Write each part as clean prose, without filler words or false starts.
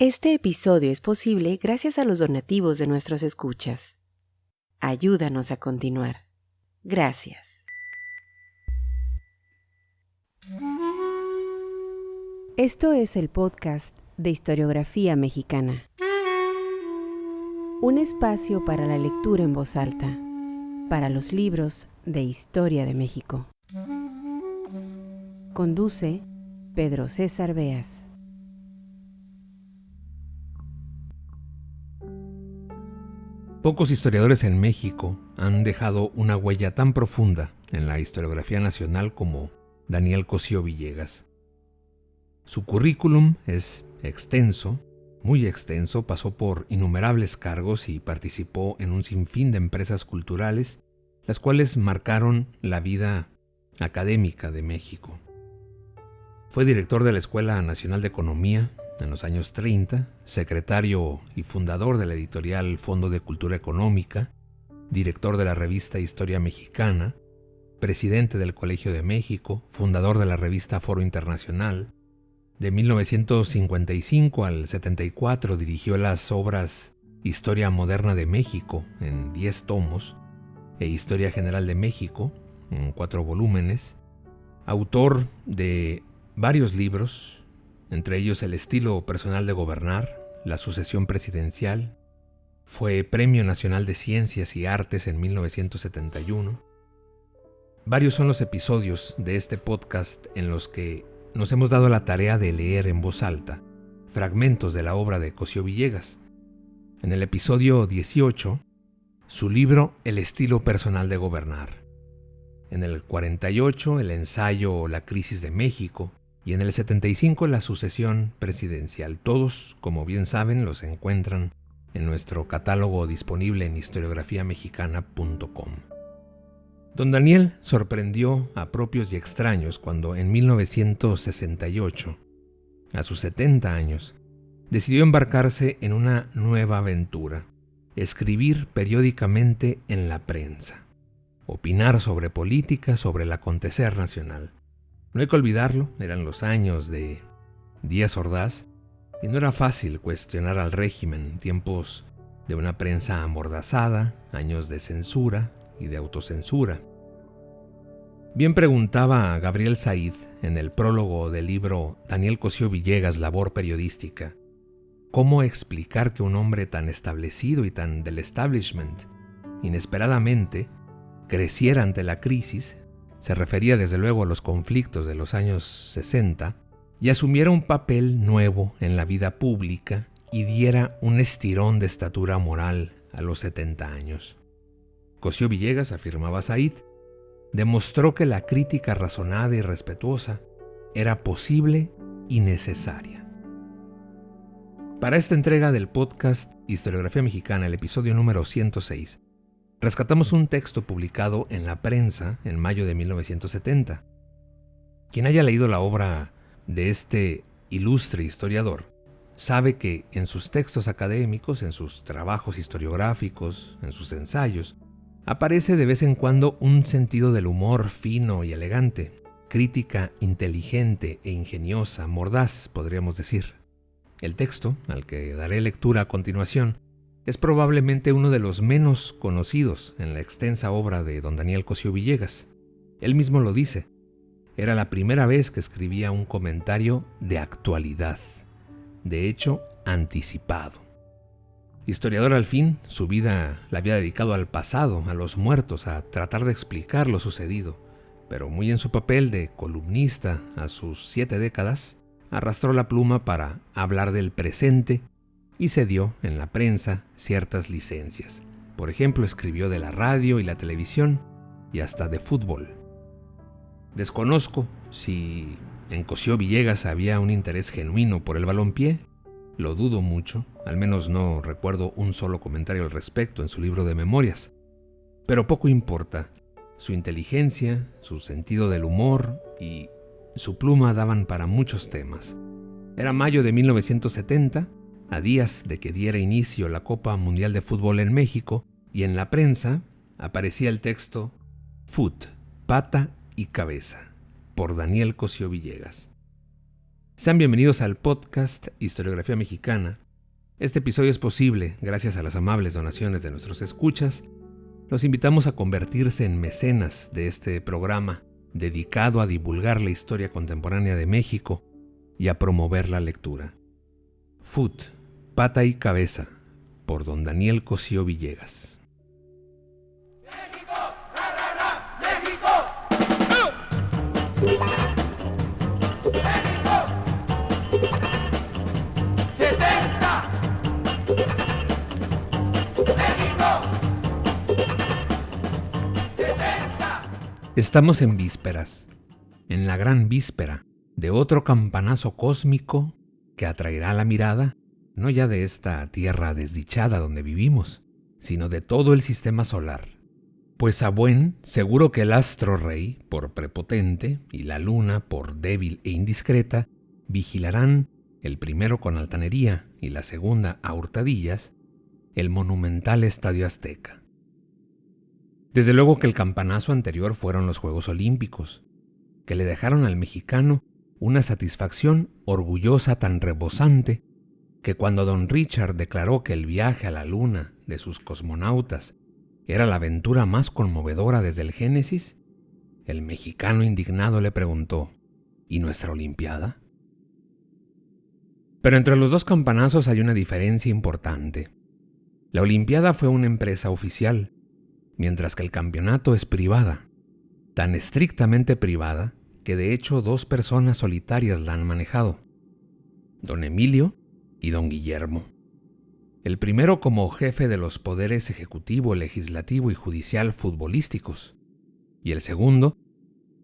Este episodio es posible gracias a los donativos de nuestros escuchas. Ayúdanos a continuar. Gracias. Esto es el podcast de Historiografía Mexicana. Un espacio para la lectura en voz alta, para los libros de Historia de México. Conduce Pedro César Beas. Pocos historiadores en México han dejado una huella tan profunda en la historiografía nacional como Daniel Cosío Villegas. Su currículum es extenso, muy extenso, pasó por innumerables cargos y participó en un sinfín de empresas culturales, las cuales marcaron la vida académica de México. Fue director de la Escuela Nacional de Economía en los años 30, secretario y fundador de la editorial Fondo de Cultura Económica, director de la revista Historia Mexicana, presidente del Colegio de México, fundador de la revista Foro Internacional. De 1955 al 74 dirigió las obras Historia Moderna de México en 10 tomos e Historia General de México en 4 volúmenes, autor de varios libros, entre ellos El estilo personal de gobernar, La sucesión presidencial. Fue Premio Nacional de Ciencias y Artes en 1971. Varios son los episodios de este podcast en los que nos hemos dado la tarea de leer en voz alta fragmentos de la obra de Cosío Villegas. En el episodio 18, su libro El estilo personal de gobernar. En el 48, el ensayo La crisis de México. Y en el 75 la sucesión presidencial. Todos, como bien saben, los encuentran en nuestro catálogo disponible en historiografiamexicana.com. Don Daniel sorprendió a propios y extraños cuando en 1968, a sus 70 años, decidió embarcarse en una nueva aventura: escribir periódicamente en la prensa, opinar sobre política, sobre el acontecer nacional. No hay que olvidarlo, eran los años de Díaz Ordaz y no era fácil cuestionar al régimen, tiempos de una prensa amordazada, años de censura y de autocensura. Bien preguntaba a Gabriel Said en el prólogo del libro Daniel Cosío Villegas, Labor Periodística, ¿cómo explicar que un hombre tan establecido y tan del establishment inesperadamente creciera ante la crisis? Se refería desde luego a los conflictos de los años 60, y asumiera un papel nuevo en la vida pública y diera un estirón de estatura moral a los 70 años. Cosío Villegas, afirmaba Said, demostró que la crítica razonada y respetuosa era posible y necesaria. Para esta entrega del podcast Historiografía Mexicana, el episodio número 106, rescatamos un texto publicado en la prensa en mayo de 1970. Quien haya leído la obra de este ilustre historiador sabe que en sus textos académicos, en sus trabajos historiográficos, en sus ensayos, aparece de vez en cuando un sentido del humor fino y elegante, crítica inteligente e ingeniosa, mordaz, podríamos decir. El texto, al que daré lectura a continuación, es probablemente uno de los menos conocidos en la extensa obra de don Daniel Cosío Villegas. Él mismo lo dice. Era la primera vez que escribía un comentario de actualidad, de hecho, anticipado. Historiador al fin, su vida la había dedicado al pasado, a los muertos, a tratar de explicar lo sucedido, pero muy en su papel de columnista a sus 7 décadas, arrastró la pluma para hablar del presente y se dio en la prensa ciertas licencias. Por ejemplo, escribió de la radio y la televisión y hasta de fútbol. Desconozco si en Cosío Villegas había un interés genuino por el balompié. Lo dudo mucho, al menos no recuerdo un solo comentario al respecto en su libro de memorias. Pero poco importa, su inteligencia, su sentido del humor y su pluma daban para muchos temas. Era mayo de 1970, a días de que diera inicio la Copa Mundial de Fútbol en México, y en la prensa aparecía el texto Foot, pata y cabeza, por Daniel Cosío Villegas. Sean bienvenidos al podcast Historiografía Mexicana. Este episodio es posible gracias a las amables donaciones de nuestros escuchas. Los invitamos a convertirse en mecenas de este programa dedicado a divulgar la historia contemporánea de México y a promover la lectura. Foot, Pata y Cabeza, por don Daniel Cosío Villegas. ¡México! ¡Ra, ra, ra! ¡México! ¡México! 70. ¡México! 70. Estamos en vísperas, en la gran víspera de otro campanazo cósmico que atraerá la mirada, no ya de esta tierra desdichada donde vivimos, sino de todo el sistema solar. Pues a buen seguro que el astro rey, por prepotente, y la luna, por débil e indiscreta, vigilarán, el primero con altanería y la segunda a hurtadillas, el monumental Estadio Azteca. Desde luego que el campanazo anterior fueron los Juegos Olímpicos, que le dejaron al mexicano una satisfacción orgullosa tan rebosante que cuando don Richard declaró que el viaje a la luna de sus cosmonautas era la aventura más conmovedora desde el Génesis, el mexicano indignado le preguntó: ¿y nuestra Olimpiada? Pero entre los dos campanazos hay una diferencia importante. La Olimpiada fue una empresa oficial, mientras que el campeonato es privada, tan estrictamente privada que de hecho dos personas solitarias la han manejado, don Emilio y don Guillermo. El primero como jefe de los poderes ejecutivo, legislativo y judicial futbolísticos, y el segundo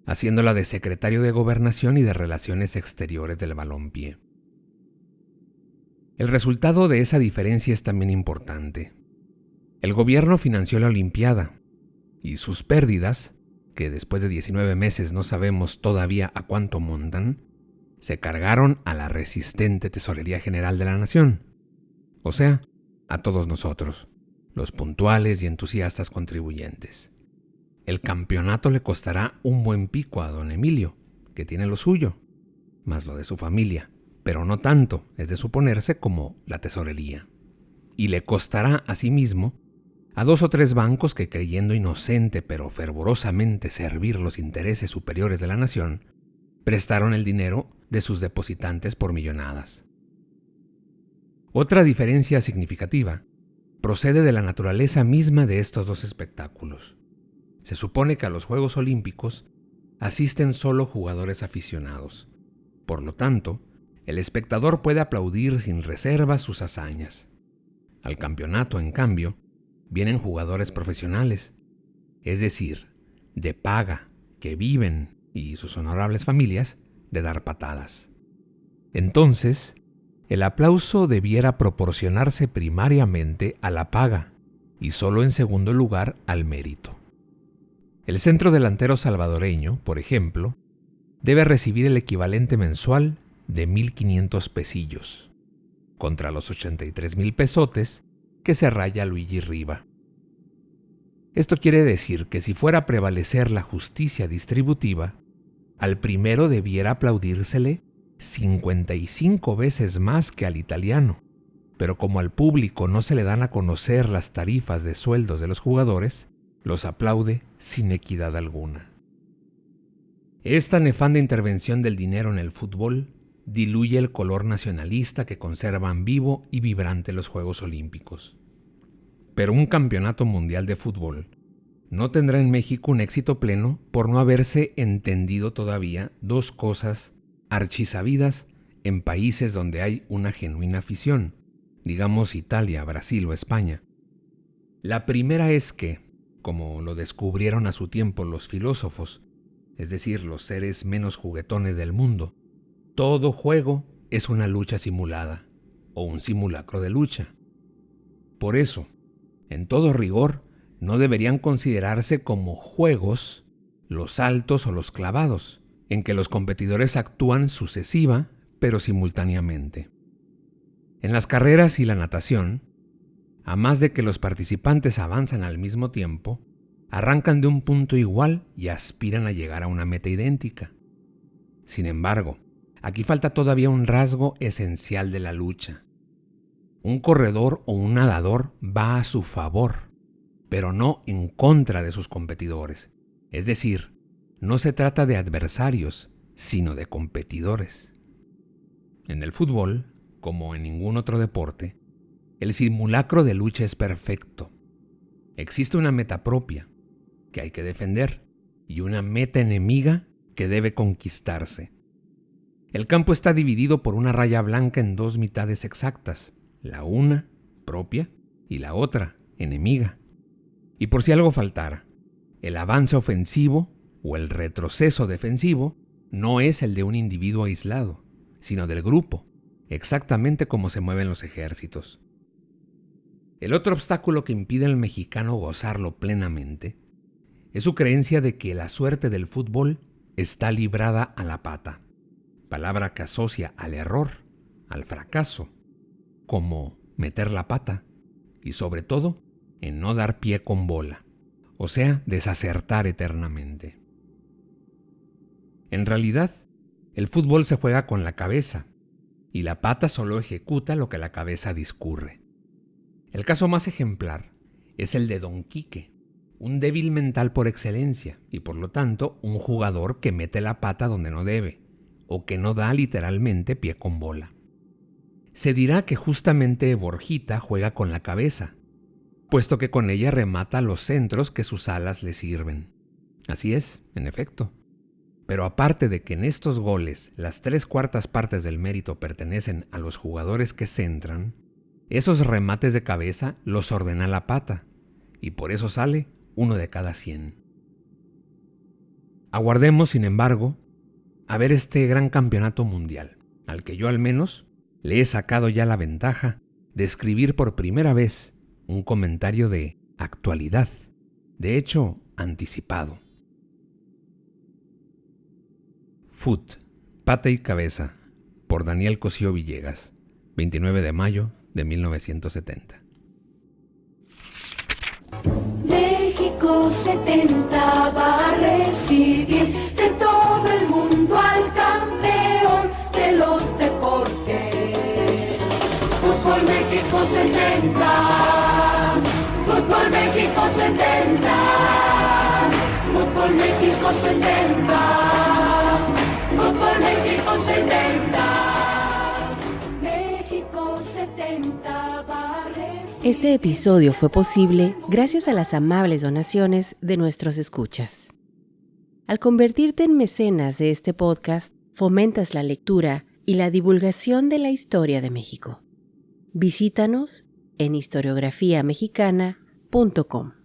haciéndola de secretario de Gobernación y de Relaciones Exteriores del balompié. El resultado de esa diferencia es también importante. El gobierno financió la Olimpiada, y sus pérdidas, que después de 19 meses no sabemos todavía a cuánto montan, se cargaron a la resistente Tesorería General de la Nación, o sea, a todos nosotros, los puntuales y entusiastas contribuyentes. El campeonato le costará un buen pico a don Emilio, que tiene lo suyo, más lo de su familia, pero no tanto, es de suponerse, como la tesorería. Y le costará asimismo a 2 o 3 bancos que, creyendo inocente pero fervorosamente servir los intereses superiores de la nación, prestaron el dinero de sus depositantes por millonadas. Otra diferencia significativa procede de la naturaleza misma de estos dos espectáculos. Se supone que a los Juegos Olímpicos asisten solo jugadores aficionados. Por lo tanto, el espectador puede aplaudir sin reservas sus hazañas. Al campeonato, en cambio, vienen jugadores profesionales, es decir, de paga, que viven, y sus honorables familias, de dar patadas. Entonces, el aplauso debiera proporcionarse primariamente a la paga y solo en segundo lugar al mérito. El centro delantero salvadoreño, por ejemplo, debe recibir el equivalente mensual de 1,500 pesillos, contra los 83,000 pesotes que se raya Luigi Riva. Esto quiere decir que si fuera a prevalecer la justicia distributiva, al primero debiera aplaudírsele 55 veces más que al italiano, pero como al público no se le dan a conocer las tarifas de sueldos de los jugadores, los aplaude sin equidad alguna. Esta nefanda intervención del dinero en el fútbol diluye el color nacionalista que conservan vivo y vibrante los Juegos Olímpicos. Pero un campeonato mundial de fútbol no tendrá en México un éxito pleno por no haberse entendido todavía dos cosas archisabidas en países donde hay una genuina afición, digamos Italia, Brasil o España. La primera es que, como lo descubrieron a su tiempo los filósofos, es decir, los seres menos juguetones del mundo, todo juego es una lucha simulada, o un simulacro de lucha. Por eso, en todo rigor, no deberían considerarse como juegos los saltos o los clavados, en que los competidores actúan sucesiva pero simultáneamente. En las carreras y la natación, a más de que los participantes avanzan al mismo tiempo, arrancan de un punto igual y aspiran a llegar a una meta idéntica. Sin embargo, aquí falta todavía un rasgo esencial de la lucha. Un corredor o un nadador va a su favor, pero no en contra de sus competidores. Es decir, no se trata de adversarios, sino de competidores. En el fútbol, como en ningún otro deporte, el simulacro de lucha es perfecto. Existe una meta propia, que hay que defender, y una meta enemiga que debe conquistarse. El campo está dividido por una raya blanca en dos mitades exactas, la una, propia, y la otra, enemiga. Y por si algo faltara, el avance ofensivo o el retroceso defensivo no es el de un individuo aislado, sino del grupo, exactamente como se mueven los ejércitos. El otro obstáculo que impide al mexicano gozarlo plenamente es su creencia de que la suerte del fútbol está librada a la pata, palabra que asocia al error, al fracaso, como meter la pata y sobre todo en no dar pie con bola, o sea, desacertar eternamente. En realidad, el fútbol se juega con la cabeza y la pata solo ejecuta lo que la cabeza discurre. El caso más ejemplar es el de Don Quique, un débil mental por excelencia y por lo tanto un jugador que mete la pata donde no debe o que no da literalmente pie con bola. Se dirá que justamente Borjita juega con la cabeza, puesto que con ella remata los centros que sus alas le sirven. Así es, en efecto. Pero aparte de que en estos goles las 3/4 partes del mérito pertenecen a los jugadores que centran, esos remates de cabeza los ordena la pata, y por eso sale 1 de cada 100. Aguardemos, sin embargo, a ver este gran campeonato mundial, al que yo al menos le he sacado ya la ventaja de escribir por primera vez un comentario de actualidad, de hecho anticipado. Foot, Pata y Cabeza, por Daniel Cosío Villegas, 29 de mayo de 1970. México 70 va a recibir de todo el mundo al campeón de los deportes. Fútbol México 70, Fútbol México 70, Fútbol México 70, Fútbol México 70, México 70 va a recibir. Este episodio fue posible gracias a las amables donaciones de nuestros escuchas. Al convertirte en mecenas de este podcast, fomentas la lectura y la divulgación de la historia de México. Visítanos en historiografiamexicana.com.